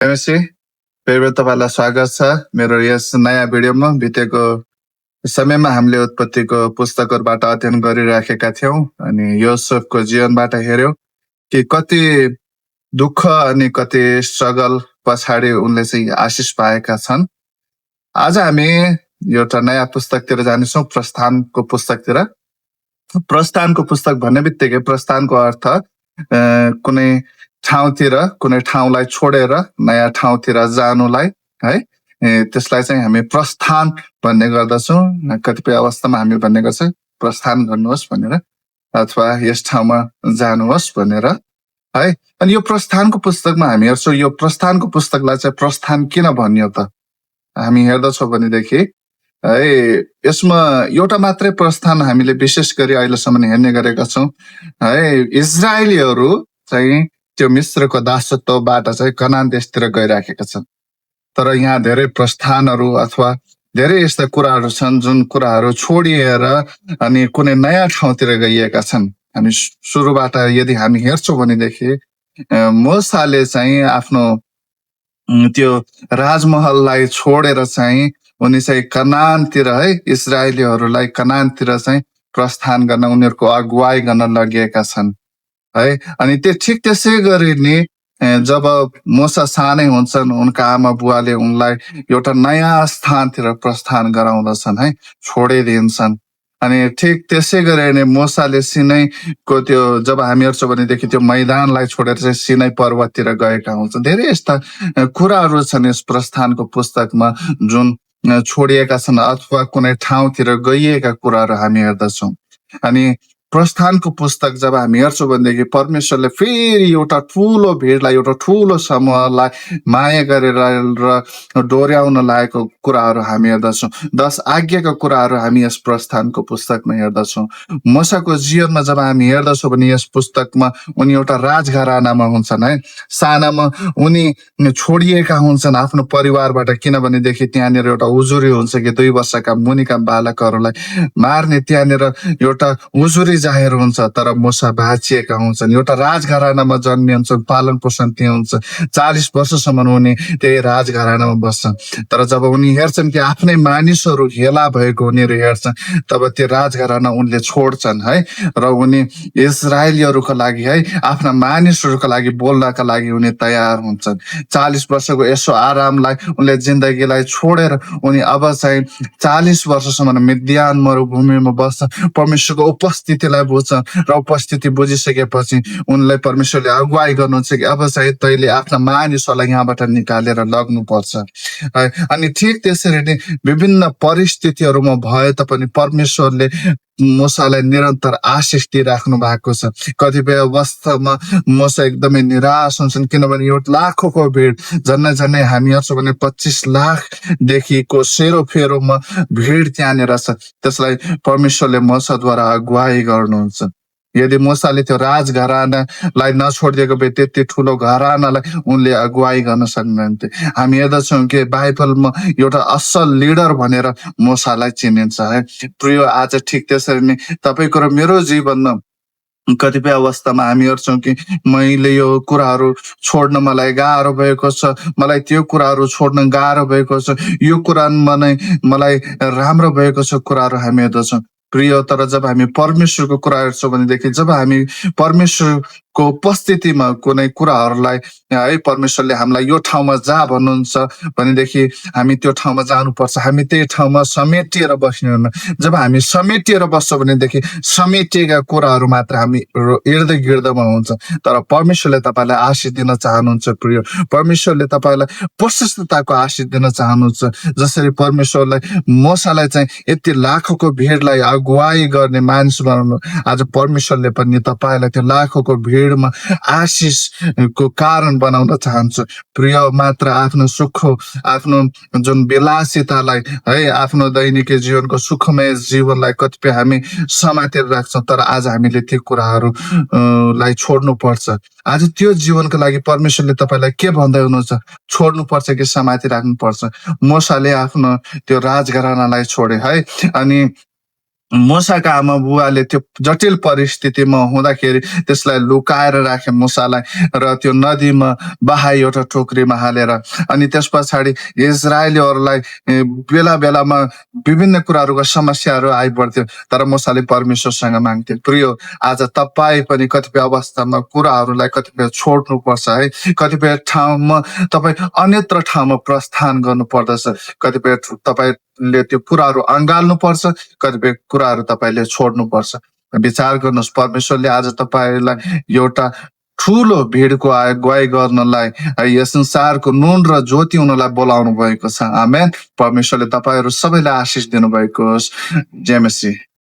नमस्ते, फेरि पनि तपाईँलाई स्वागत छ मेरो यस नयाँ भिडियोमा। बितेको समयमा हामीले उत्पत्तिको पुस्तकहरूबाट अध्ययन गरिराखेका थियौँ अनि योसेफको जीवनबाट हेर्यौँ कि कति दुःख अनि कति स्ट्रगल पछाडि उनले चाहिँ आशिष पाएका छन्। आज हामी एउटा नयाँ पुस्तकतिर जानेछौँ, प्रस्थानको पुस्तकतिर। प्रस्थानको पुस्तक भन्ने बित्तिकै प्रस्थानको अर्थ कुनै ठाउँतिर, कुनै ठाउँलाई छोडेर नयाँ ठाउँतिर जानुलाई है, त्यसलाई चाहिँ हामी प्रस्थान भन्ने गर्दछौँ। कतिपय अवस्थामा हामी भन्ने गर्छ प्रस्थान गर्नुहोस् भनेर अथवा यस ठाउँमा जानुहोस् भनेर है। अनि यो प्रस्थानको पुस्तकमा हामी हेर्छौँ, यो प्रस्थानको पुस्तकलाई चाहिँ प्रस्थान किन भनियो त हामी हेर्दछौँ भनेदेखि है, यसमा एउटा मात्रै प्रस्थान हामीले विशेष गरी अहिलेसम्म हेर्ने गरेका छौँ है। इजरायलीहरू चाहिँ त्यो मिश्रको दासत्वबाट चाहिँ कनान देशतिर गइराखेका छन्, तर यहाँ धेरै प्रस्थानहरू अथवा धेरै यस्ता कुराहरू छन् जुन कुराहरू छोडिएर अनि कुनै नयाँ ठाउँतिर गइएका छन्। हामी सुरुबाट यदि हामी हेर्छौँ भनेदेखि मूसाले चाहिँ आफ्नो त्यो राजमहललाई छोडेर चाहिँ उनी चाहिँ कनानतिर है, इजरायलीहरूलाई कनानतिर चाहिँ प्रस्थान गर्न, उनीहरूको अगुवाई गर्न लगेका छन् है। अनि त्यो ठिक त्यसै गरी नि जब मूसा सानै हुन्छन्, उनका आमा बुवाले उनलाई एउटा नयाँ स्थानतिर प्रस्थान गराउँदछन् है, छोडिदिन्छन्। अनि ठिक त्यसै गरी नै मूसाले सिनाईको त्यो जब हामी हेर्छौँ भनेदेखि त्यो मैदानलाई छोडेर चाहिँ सिनाई पर्वततिर गएका हुन्छन्। धेरै यस्ता कुराहरू छन् यस प्रस्थानको पुस्तकमा जुन छोडिएका छन् अथवा कुनै ठाउँतिर गइएका कुराहरू हामी हेर्दछौँ। अनि प्रस्थानको पुस्तक जब हामी हेर्छौँ भनेदेखि परमेश्वरले फेरि एउटा ठुलो भिडलाई, एउटा ठुलो समूहलाई माया गरेर र डोर्याउन लागेको कुराहरू हामी हेर्दछौँ। 10 आज्ञाका कुराहरू हामी यस प्रस्थानको पुस्तकमा हेर्दछौँ। मूसाको जीवनमा जब हामी हेर्दछौँ भने यस पुस्तकमा उनी एउटा राजघरानामा हुन्छन् है। सानामा उनी छोडिएका हुन्छन् आफ्नो परिवारबाट, किनभनेदेखि त्यहाँनिर एउटा उजुरी हुन्छ कि 2 वर्षका मुनिका बालकहरूलाई मार्ने त्यहाँनिर एउटा उजुरी जाहेर हुन्छ। तर मूसा बाँचिएका हुन्छन्, एउटा राजघरानामा जन्मिन्छन्, पालन पोषण त्यही हुन्छ। 40 वर्षसम्म उनी त्यही राजघरानामा बस्छन्। तर जब उनी हेर्छन् कि आफ्नै मानिसहरू हेला भएको उनीहरू हेर्छन्, तब त्यो राजघराना उनले छोड्छन् है। र उनी इजरायलीहरूको लागि है, आफ्ना मानिसहरूको लागि बोल्नका लागि उनी तयार हुन्छन्। 40 वर्षको यसो आरामलाई, उनले जिन्दगीलाई छोडेर उनी अब चाहिँ 40 वर्षसम्म मिद्यान मरुभूमिमा बस्छन्, परमेश्वरको उपस्थितिलाई बुझ्छन् र उपस्थिति बुझिसकेपछि उनलाई परमेश्वरले अगुवाई गर्नुहुन्छ कि अब चाहिँ तैँले आफ्ना मानिसहरूलाई यहाँबाट निकालेर लग्नुपर्छ है। अनि ठिक त्यसरी नै विभिन्न परिस्थितिहरूमा भए तापनि परमेश्वरले मूसालाई निरन्तर आशिष दिइराख्नु भएको छ। कतिपय अवस्थामा मूसा एकदमै निराश हुन्छन्, किनभने यो लाखौँको भिड, झन्नै हामी हेर्छौँ भने 25 लाखदेखिको सेरोफेरोमा भिड त्यहाँनिर छ। त्यसलाई परमेश्वरले मूसाद्वारा अगुवाई गर्नुहुन्छ। यदि मूसाले त्यो राजघरानालाई नछोडिदिएको भए त्यति ठुलो घरानालाई उनले अगुवाई गर्न सक्नुहुन्थे। हामी हेर्दछौँ कि बाइबलमा एउटा असल लिडर भनेर मूसालाई चिनिन्छ है। प्रिय, आज ठिक त्यसरी नै तपाईँको र मेरो जीवनमा कतिपय अवस्थामा हामी हेर्छौँ कि मैले यो कुराहरू छोड्न मलाई गाह्रो भएको छ, मलाई त्यो कुराहरू छोड्न गाह्रो भएको छ, यो कुरामा नै मलाई राम्रो भएको छ कुराहरू हामी हेर्दछौँ। प्रिय, तर जब हामी परमेश्वरको कुरा हेर्छौँ भनेदेखि, जब हामी परमेश्वरको उपस्थितिमा कुनै कुराहरूलाई है, परमेश्वरले हामीलाई यो ठाउँमा जा भन्नुहुन्छ भनेदेखि हामी त्यो ठाउँमा जानुपर्छ। हामी त्यही ठाउँमा समेटिएर बस्ने हुन्न। जब हामी समेटिएर बस्छौँ भनेदेखि समेटिएका कुराहरू मात्र हामी इर्द गिर्दमा हुन्छ। तर परमेश्वरले तपाईँलाई आशिष दिन चाहनुहुन्छ। प्रिय, परमेश्वरले तपाईँलाई प्रशस्तताको आशिष दिन चाहनुहुन्छ। जसरी परमेश्वरलाई मूसालाई चाहिँ यति लाखौँको भिडलाई अगुवाई गर्ने मानिस बनाउनु, आज परमेश्वरले पनि तपाईँलाई त्यो लाखौँको भिडमा आशिषको कारण बनाउन चाहन्छ। प्रिय, मात्र आफ्नो सुख, आफ्नो जुन विलासितालाई है, आफ्नो दैनिक जीवनको सुखमय जीवनलाई कतिपय हामी समातेर राख्छौँ, तर आज हामीले त्यो कुराहरू लाई छोड्नु पर्छ। आज त्यो जीवनको लागि परमेश्वरले तपाईँलाई के भन्दै हुनुहुन्छ? छोड्नु पर्छ कि समाति राख्नु पर्छ? मूसाले आफ्नो त्यो राजघरानालाई छोडे है, अनि मुसाका आमा बुवाले त्यो जटिल परिस्थितिमा हुँदाखेरि त्यसलाई लुकाएर राखे मुसालाई र त्यो नदीमा बहाए एउटा टोकरीमा हालेर। अनि त्यस पछाडि इजरायलीहरूलाई बेला बेलामा विभिन्न कुराहरूको समस्याहरू आइपर्थ्यो, तर मुसाले परमेश्वरसँग माग्थे। प्रियो, आज तपाईँ पनि कतिपय अवस्थामा कुराहरूलाई कतिपय छोड्नुपर्छ है। कतिपय ठाउँमा तपाईँ अन्यत्र ठाउँमा प्रस्थान गर्नुपर्दछ। कतिपय तपाईँले त्यो कुराहरू अँगाल्नुपर्छ, कतिपय कुराहरू तपाईँले छोड्नुपर्छ। विचार गर्नुहोस्, परमेश्वरले आज तपाईँलाई एउटा ठुलो भिडको अगुवाई गर्नलाई यस संसारको नुन र ज्योति हुनलाई बोलाउनु भएको छ। आमेन। परमेश्वरले तपाईँहरू सबैलाई आशिष दिनुभएको होस्। जय मसीह।